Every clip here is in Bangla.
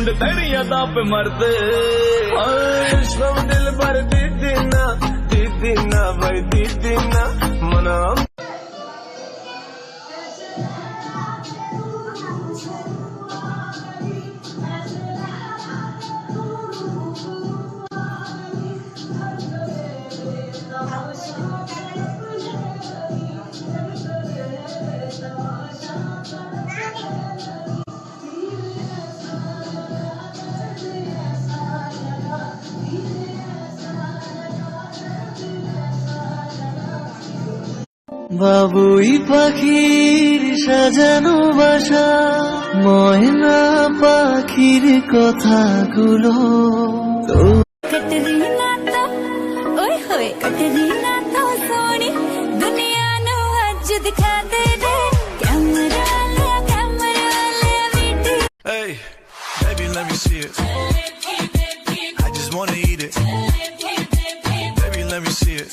मुंड तेरी अदा पे मरते दिल भर दीदी ना भाई दीदी ना मना বাবুই পাখির সাজানো বাসা ময়না পাখির কথাগুলো कटरीना तो ओए होए कटरीना तो सोनी दुनिया नु अज दिखा दे रे कैमरा ले मीठी Hey, baby, let me see it. I just wanna eat it. Baby, let me see it.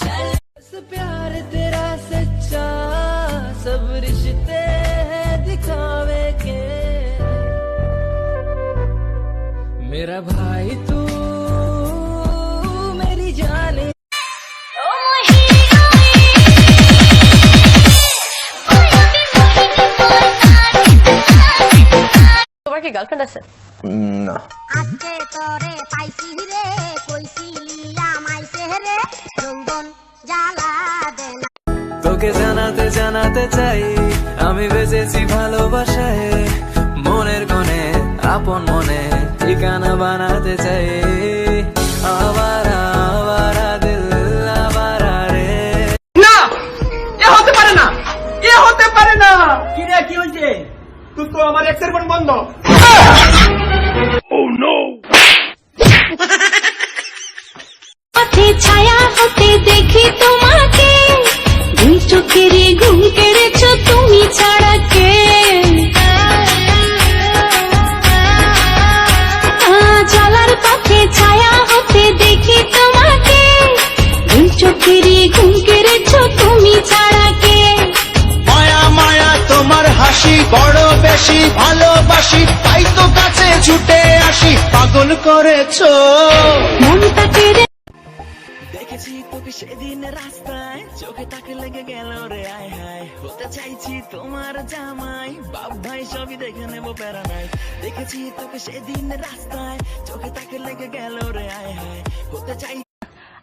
प्यार तेरा सच्चा सब रिश्ते हैं दिखावे के मेरा भाई तू मेरी जाने তোমার কি গার্লফ্রেন্ড আছে? না আজকে তোরে পাইছি রে কইছিলি আমাইছে রে রঙ্গন জ্বালা দে না তোকে জানাতে জানাতে চাই আমি বেঁচেছি ভালোবাসায় মনের কোণে আপন মনে ঠিকানা বানাতে চাই আবারা আবারা দিল আবারা রে না এ হতে পারে না কি রে কি হইছে তুই তো আমার এক্সের ফোন বন্ধ পথে ছায়া হতে দেখি তোমাকে দুই চোখের ঘুম কেড়েছো তুমি ছাড়া কে চলার পথে ছায়া হতে দেখি তোমাকে দুই চোখের ঘুম কেড়েছো তুমি ছাড়া কে মায়া মায়া তোমার হাসি বড় বেশি ভালোবাসি তাই তো কাছে ছুটে আসি পাগল করেছো মনটা কেড়ে দেখেছি তোকে সেদিন রাস্তায় চোখে তাকে লেগে গেল রে আয় হায় হতে চাইছি তোমার জামাই বাপ ভাই সবই দেখে নেবো প্যারা নাই দেখেছি তোকে সেদিন রাস্তায় চোখে তাকে লেগে গেল রে আয় হায় হতে চাই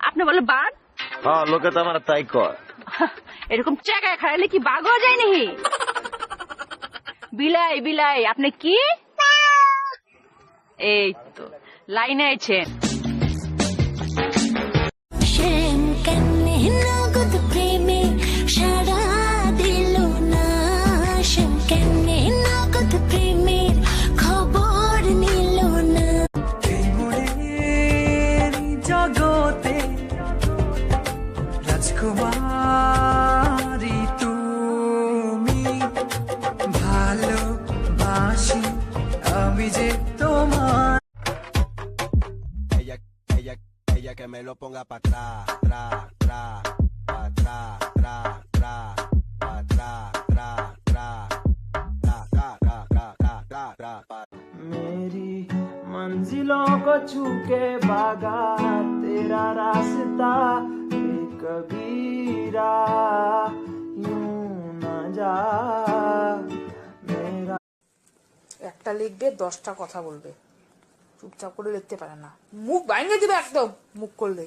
আপনি বলে বাঘ? হ্যাঁ লোকে তো আমার তাই কর এরকম চাকায় খাইলে কি বাঘ হয়ে যায় নাকি? বিলাই বিলাই আপনি কি এই তো লাইনে আছেন প্রেম কেমনে নগদ প্রেমে সারা দিল না প্রেম কেমনে নগদ প্রেমের খবর নিল না জগতে রাজকুমারী তুমি ভালোবাসি আমি যে তোমার Ella que me lo ponga pa' atrás, tra, tra, pa' atrás, tra, tra, pa' atrás, tra, tra, tra, tra, tra, tra, tra, tra, tra, pa' मेरी मंजिलों को छू के भागा तेरा रास्ता कबीरा यूं न जा मेरा একটা লিখবে 10টা কথা বলবে চুপচাপ করে লিখতে পারে না মুখ বাইরে দিবে একদম মুখ করলে